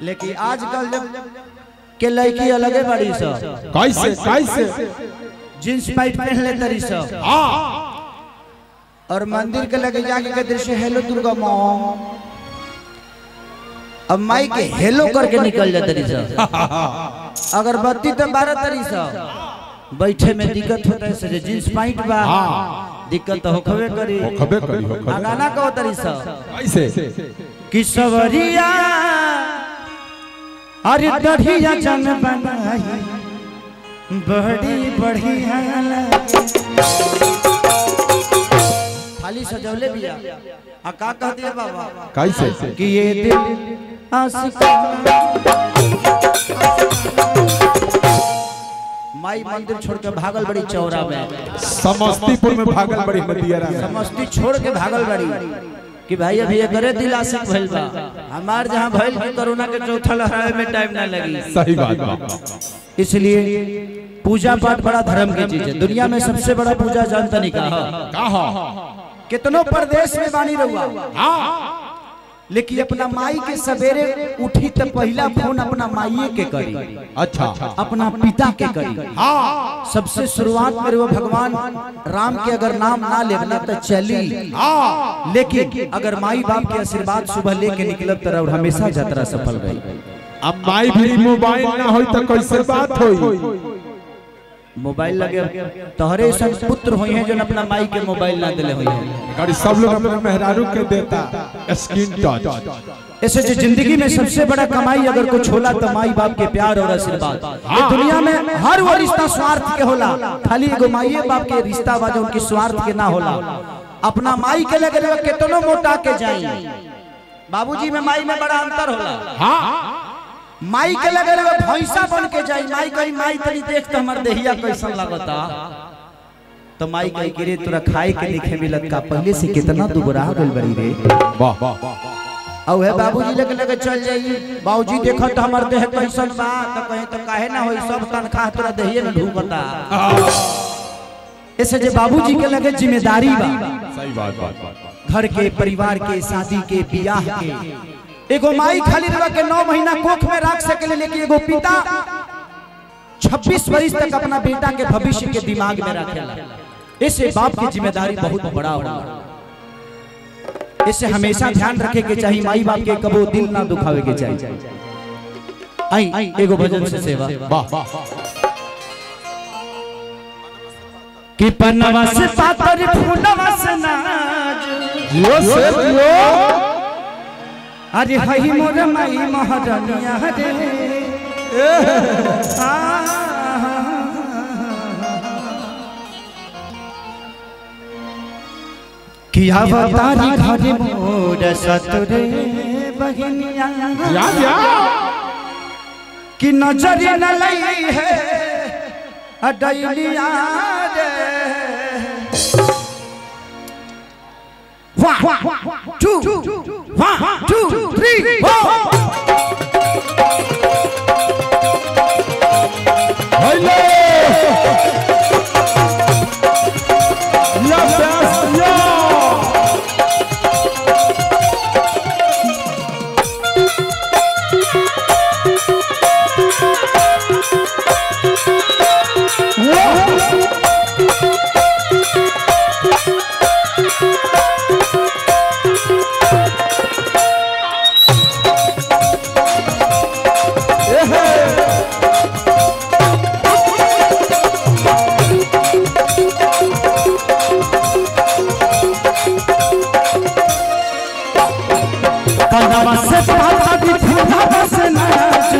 लेकिन आजकल जब के लड़की अलगे बड़ी सब कैसे जींस पैंट पहन ले तरी सब और मंदिर के लगे जाके कहते से हेलो दुर्गा माँ अब माई के हेलो करके निकल जाते रही सब अगरबत्ती तो 12 तरी सब बैठे में दिक्कत होता है से जींस पैंट बा दिक्कत तो होखबे करी गाना का तरी सब कैसे कि सवरिया अरे दढ़िया जन बनाई बड़ी बढ़िया खाली सजौले बिया आ का कह दिया बाबा कैसे कि ये दिल आशिका माई मंदिर छोड़ के भागल बड़ी चौरा में समस्तीपुर में भागल बड़ी मदियारा समस्ती छोड़ के भागल बड़ी कि भाई अभी ये करे दिल आशिक भइल बा हमार जहां भइल की कोरोना के चौथा लहर में टाइम ना लगी सही बात बा इसलिए पूजा पाठ बड़ा धर्म की चीज है दुनिया में सबसे बड़ा पूजा जानता नहीं कहा कितनों प्रदेश में बानी रहुआ लेकिन अपना माई के सवेरे उठी तो पहला फोन अपना माई के करी अच्छा अपना पिता के करी सबसे शुरुआत में वो भगवान राम के अगर नाम ना लेना तो चली लेकिन अगर माई बाप के आशीर्वाद सुबह लेके निकलब तो हमेशा यात्रा सफल गई अब माई भी मोबाइल ना होई तो कैसे बात होई मोबाइल लगे तोहरे सब पुत्र होई हैं जो अपना माई के मोबाइल ना दिले होई हैं गाड़ी सब लोग अपना मेहरारू के देता स्क्रीन टच ऐसे जो जिंदगी में सबसे बड़ा कमाई अगर कुछ होला तो माई बाप के प्यार और आशीर्वाद ये दुनिया में हर वो रिश्ता स्वार्थ के होला खाली एगो माई बाप के रिश्ता बा जो उनकी स्वार्थ के ना होला अपना माई के लगे कितनो मोटा के जाई बाबूजी में माई में बड़ा अंतर होला माई के लगे भैंसा बन के जाई माई कही माई तनी देख तो हमर देहिया कैसन लगता तो माई कही कि रे तोरा खाए के लिखे मिलत का पहले से कितना दुबरा गइल बड़ी रे वाह वाह औ है बाबूजी लगे चल जाई बाबूजी देखो तो हमर देह कैसन बा तो कहे तो काहे ना होई सब तनखा तोरा देहिए में ढूंढता ऐसे जे बाबूजी के लगे जिम्मेदारी बा सही बात घर के परिवार के शादी के बियाह के एगो माई खाली रवा के 9 महीना कोख में रख सके लेकिन एगो पिता 26 वर्ष तक अपना बेटा के भविष्य के दिमाग में रखेला ऐसे बाप की जिम्मेदारी बहुत बड़ा होला ऐसे हमेशा ध्यान रखे के चाहिए माई बाप के कबो दिल ना दुखावे के चाहिए आई एगो भजन से सेवा वाह वाह कि पन्नवा से पातर फूलवा से नाज जियो से जियो अरे हई मोर माई महारानिया रे कि अवतारी घर मोर सतरे बहनिया कि नजर न लई है अडैलिया रे 1 2 1 2 3 4 हेलो यस या कन्नवा से पातर फूलवा से नाच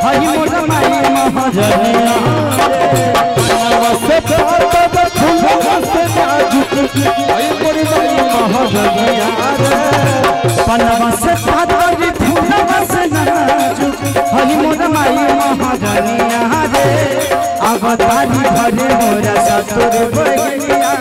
हई मोर माई महारानिया कन्नवा से पातर फूलवा से नाच हई मोर माई महारानिया पन्नवा से पातर फूलवा से नाच हई मोर माई महारानिया रे अवतारी घरे मोर ससुर बहनिया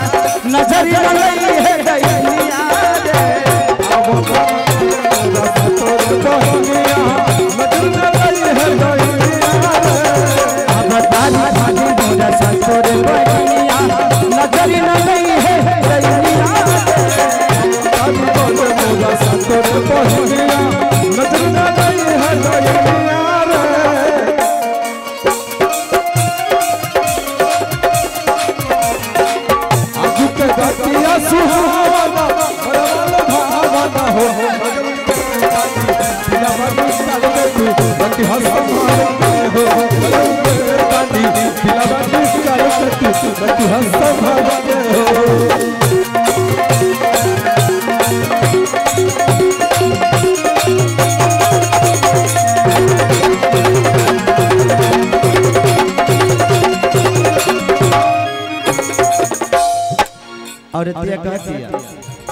औरतिया कहती है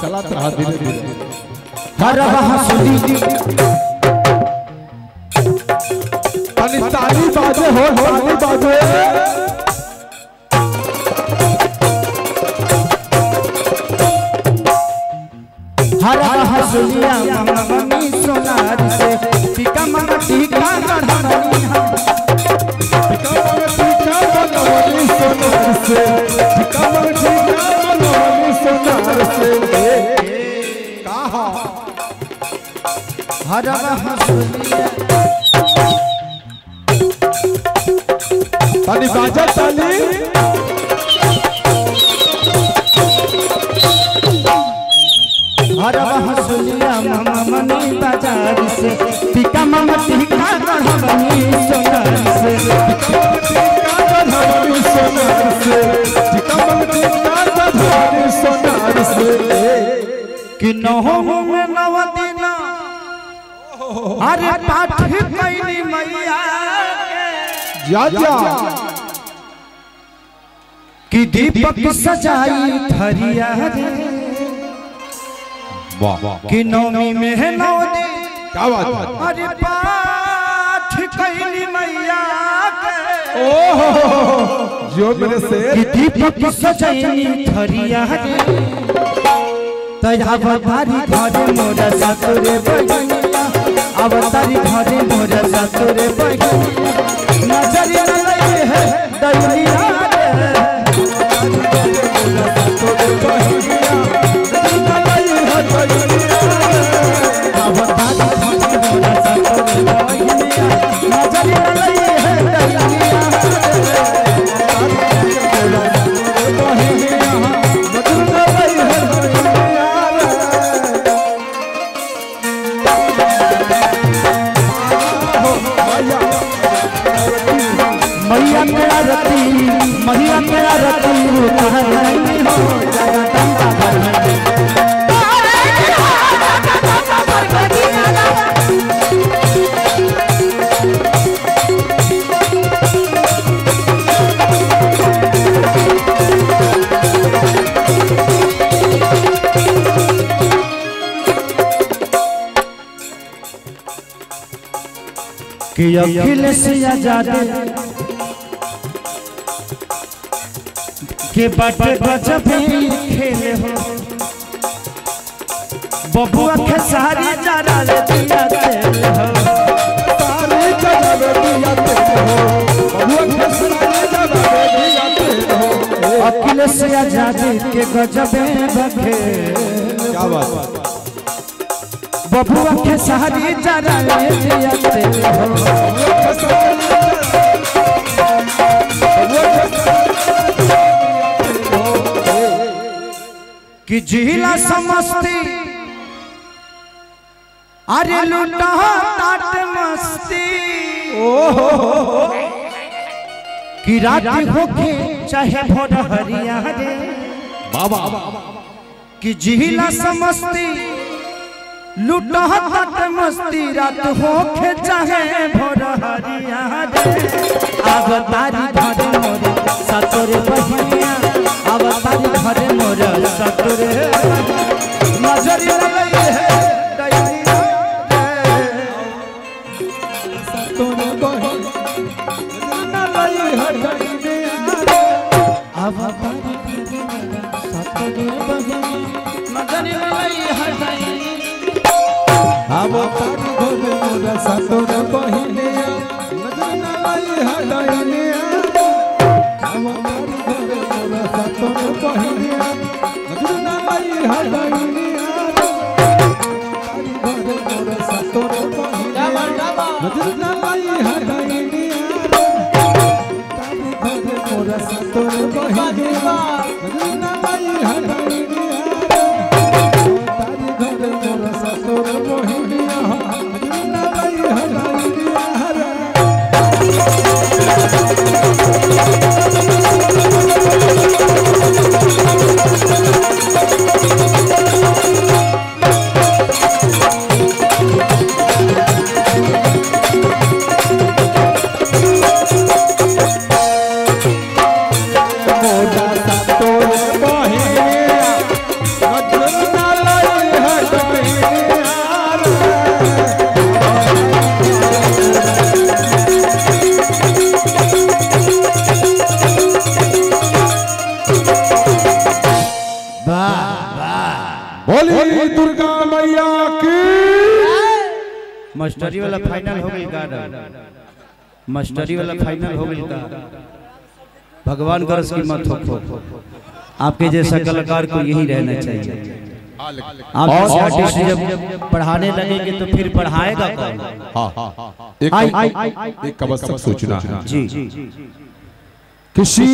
चला रहा धीरे धीरे। हर हंसुली ताली बाजे हो ताली बाजे। हर हंसुलिया मम्मी सोनार से टीका मम्मा टीका गढ़नी हम टीका बनवनी सोनार से टीका बनवनी सोनार से। कहा हर हंसुलिया ताली बाजा ताली। हर हंसुलिया मम्मी बाजार से टीका मम्मा टीका गढ़नी सोनार से टीका बनवनी सोनार से टीका बनवनी सोनार से। कि नहो में नव दिना अरे पाठ कैली मैया जा जा कि दीपक सजाई थरिया रे वाह कि नवमी में है नौ दिन क्या बात है। अरे पाठ कैली मैया के ओहो जो मेरे से कि दीपक सजाई थरिया रे अवतारी घरे मोरा सतुरे बहिनिया अवतारी घरे मोरा सतुरे बहिनिया नजर न लगे है दैनिया रे सतुरे बहिनिया न लगे है दैनिया अवतारी घरे मोरा सतुरे बहिनिया नजर न लगे है दैनिया मैया मेरा रति मैया मेरा रति कहाँ नहीं हो जाया तंता घर में कि अखिलेश आजाद के बाटे गजब खेले हो बबुआ के सारी जरा ले दिया तेल हो सारी जगह दिया तेल हो बबुआ के सारी जगह दिया तेल हो। अखिलेश आजाद के गजब बखे क्या बात है। बबुआ के सारी जरा ले दिया तेल हो कि जिला समस्ती अरे लूटा ताट मस्ती कि रात होके चाहे भोर हरिया रे बाबा कि जिला समस्ती लूटा ताट मस्ती रात होके चाहे भोर हरिया रे अवतारी घरे मोरे सतुरे बहिनिया अवतारी घरे मोरे सतुरे नजर लगे है दैनिया सतुरे बहिनिया लई हर दैनिया अवतारी सतुरे बहिनिया नजर लगे है दैनिया अवतारी घरे मोरा सतुरे बहिनिया नजर न लई हर दैनिया अवतारी घरे मोरा सतुरे बहिनिया नजर न लई हर दैनिया अवतारी घरे मोरा सतुरे बहिनिया नजर न लई हर दैनिया अवतारी घरे मोरा सतुरे बहिनिया नजर न लई हर दैनिया अवतारी घरे मोरा सतुरे बहिनिया नजर न लई हर दैनिया मास्टरी वाला फाइनल हो गई का? मास्टरी वाला फाइनल हो गई का? भगवान का रस की मत हो। आपके जैसा कलाकार को यही रहना चाहिए। आप जैसे आर्टिस्ट जब पढ़ाने लगेंगे तो फिर पढ़ाएगा कौन? एक का बस सब सोचना है जी। किसी